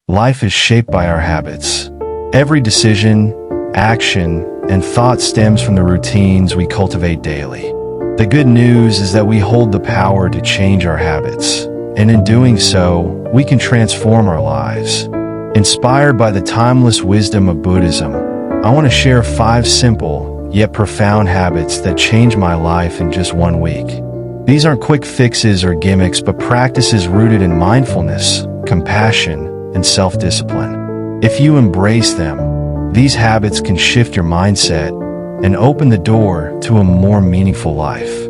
Life is shaped by our habits. Every decision, action, and thought stems from the routines we cultivate daily. The good news is that we hold the power to change our habits, and in doing so, we can transform our lives. Inspired by the timeless wisdom of Buddhism, I want to share 5 simple, yet profound habits that changed my life in just 1 week. These aren't quick fixes or gimmicks, but practices rooted in mindfulness, compassion, and self-discipline. If you embrace them, these habits can shift your mindset and open the door to a more meaningful life.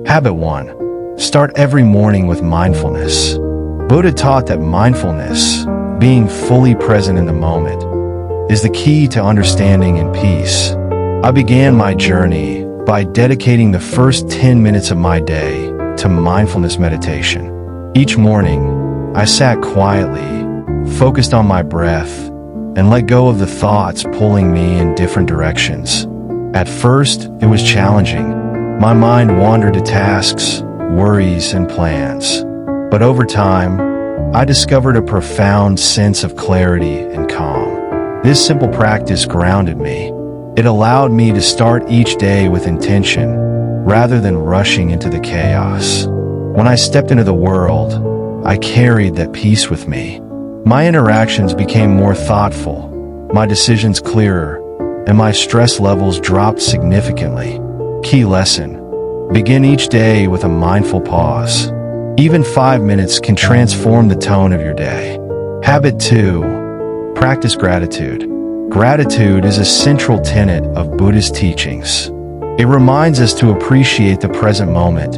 Habit 1. Start every morning with mindfulness. Buddha taught that mindfulness, being fully present in the moment, is the key to understanding and peace. I began my journey by dedicating the first 10 minutes of my day to mindfulness meditation. Each morning, I sat quietly, focused on my breath, and let go of the thoughts pulling me in different directions. At first, it was challenging. My mind wandered to tasks, worries, and plans. But over time, I discovered a profound sense of clarity and calm. This simple practice grounded me. It allowed me to start each day with intention, rather than rushing into the chaos. When I stepped into the world, I carried that peace with me. My interactions became more thoughtful, my decisions clearer, and my stress levels dropped significantly. Key lesson: begin each day with a mindful pause. Even 5 minutes can transform the tone of your day. Habit 2. Practice gratitude. Gratitude is a central tenet of Buddhist teachings. It reminds us to appreciate the present moment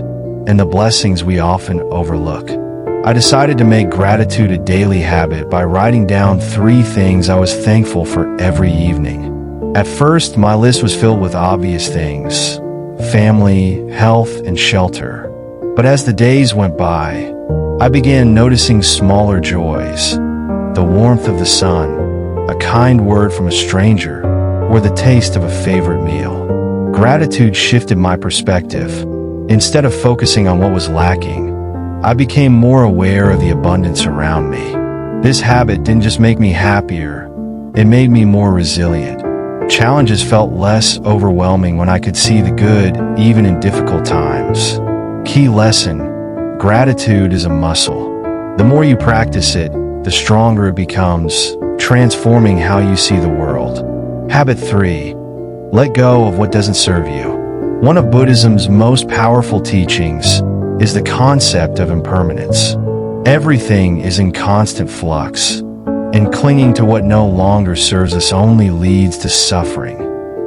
and the blessings we often overlook. I decided to make gratitude a daily habit by writing down 3 things I was thankful for every evening. At first, my list was filled with obvious things: family, health, and shelter. But as the days went by, I began noticing smaller joys: the warmth of the sun, a kind word from a stranger, or the taste of a favorite meal. Gratitude shifted my perspective. Instead of focusing on what was lacking, I became more aware of the abundance around me. This habit didn't just make me happier, it made me more resilient. Challenges felt less overwhelming when I could see the good, even in difficult times. Key lesson: gratitude is a muscle. The more you practice it, the stronger it becomes, transforming how you see the world. Habit 3. Let go of what doesn't serve you. One of Buddhism's most powerful teachings is the concept of impermanence. Everything is in constant flux, and clinging to what no longer serves us only leads to suffering.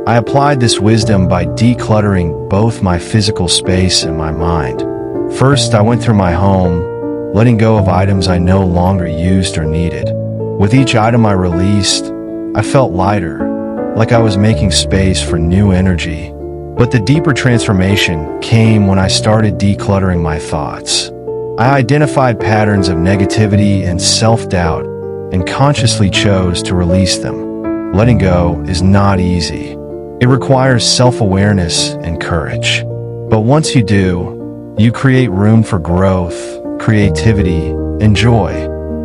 I applied this wisdom by decluttering both my physical space and my mind. First, I went through my home, letting go of items I no longer used or needed. With each item I released, I felt lighter, like I was making space for new energy. But the deeper transformation came when I started decluttering my thoughts. I identified patterns of negativity and self-doubt and consciously chose to release them. Letting go is not easy. It requires self-awareness and courage. But once you do, you create room for growth, creativity, and joy.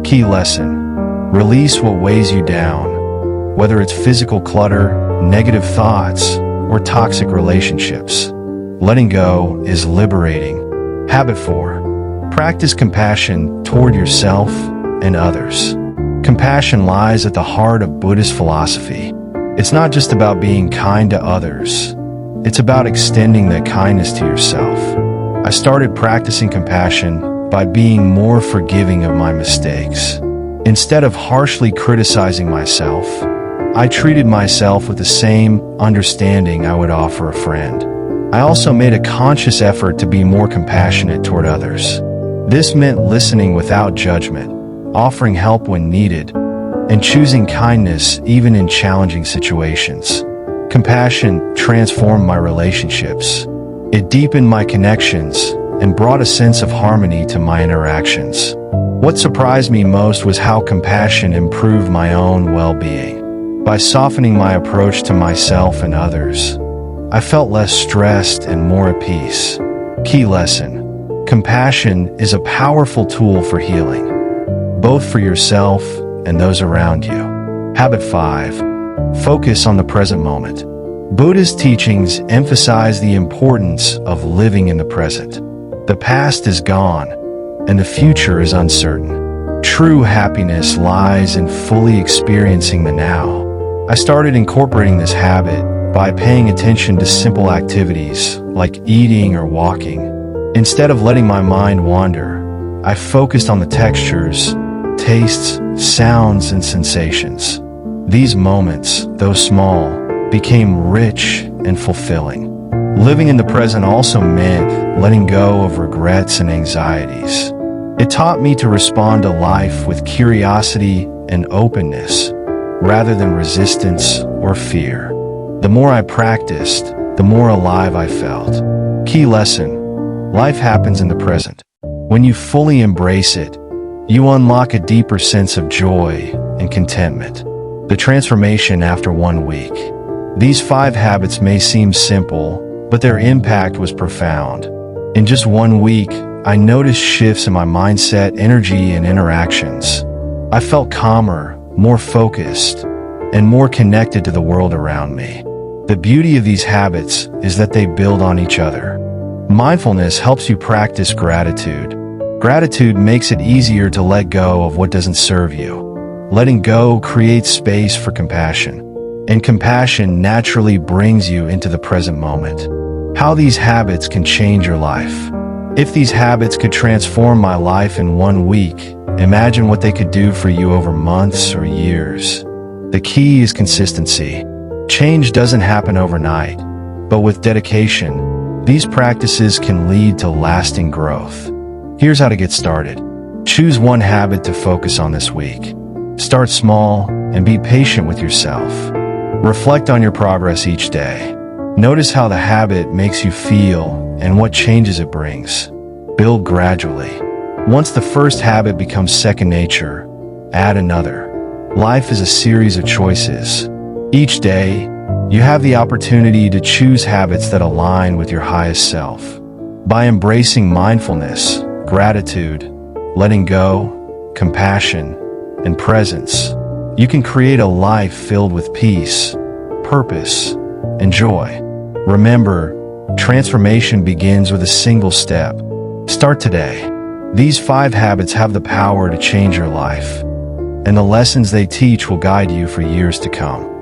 Key lesson: release what weighs you down, whether it's physical clutter, negative thoughts, or toxic relationships. Letting go is liberating. Habit 4. Practice compassion toward yourself and others. Compassion lies at the heart of Buddhist philosophy. It's not just about being kind to others. It's about extending that kindness to yourself. I started practicing compassion by being more forgiving of my mistakes. Instead of harshly criticizing myself, I treated myself with the same understanding I would offer a friend. I also made a conscious effort to be more compassionate toward others. This meant listening without judgment, offering help when needed, and choosing kindness even in challenging situations. Compassion transformed my relationships. It deepened my connections and brought a sense of harmony to my interactions. What surprised me most was how compassion improved my own well-being. By softening my approach to myself and others, I felt less stressed and more at peace. Key lesson: compassion is a powerful tool for healing, both for yourself and those around you. Habit 5. Focus on the present moment. Buddhist teachings emphasize the importance of living in the present. The past is gone, and the future is uncertain. True happiness lies in fully experiencing the now. I started incorporating this habit by paying attention to simple activities like eating or walking. Instead of letting my mind wander, I focused on the textures, tastes, sounds, and sensations. These moments, though small, became rich and fulfilling. Living in the present also meant letting go of regrets and anxieties. It taught me to respond to life with curiosity and openness, rather than resistance or fear. The more I practiced, the more alive I felt. Key lesson: life happens in the present. When you fully embrace it, you unlock a deeper sense of joy and contentment. The transformation after 1 week. These 5 habits may seem simple, but their impact was profound. In just 1 week, I noticed shifts in my mindset, energy, and interactions. I felt calmer, more focused, and more connected to the world around me. The beauty of these habits is that they build on each other. Mindfulness helps you practice gratitude. Gratitude makes it easier to let go of what doesn't serve you. Letting go creates space for compassion, and compassion naturally brings you into the present moment. How these habits can change your life. If these habits could transform my life in 1 week, imagine what they could do for you over months or years. The key is consistency. Change doesn't happen overnight, but with dedication, these practices can lead to lasting growth. Here's how to get started. Choose 1 habit to focus on this week. Start small and be patient with yourself. Reflect on your progress each day. Notice how the habit makes you feel and what changes it brings. Build gradually. Once the first habit becomes second nature, add another. Life is a series of choices. Each day, you have the opportunity to choose habits that align with your highest self. By embracing mindfulness, gratitude, letting go, compassion, and presence, you can create a life filled with peace, purpose, and joy. Remember, transformation begins with a single step. Start today. These 5 habits have the power to change your life, and the lessons they teach will guide you for years to come.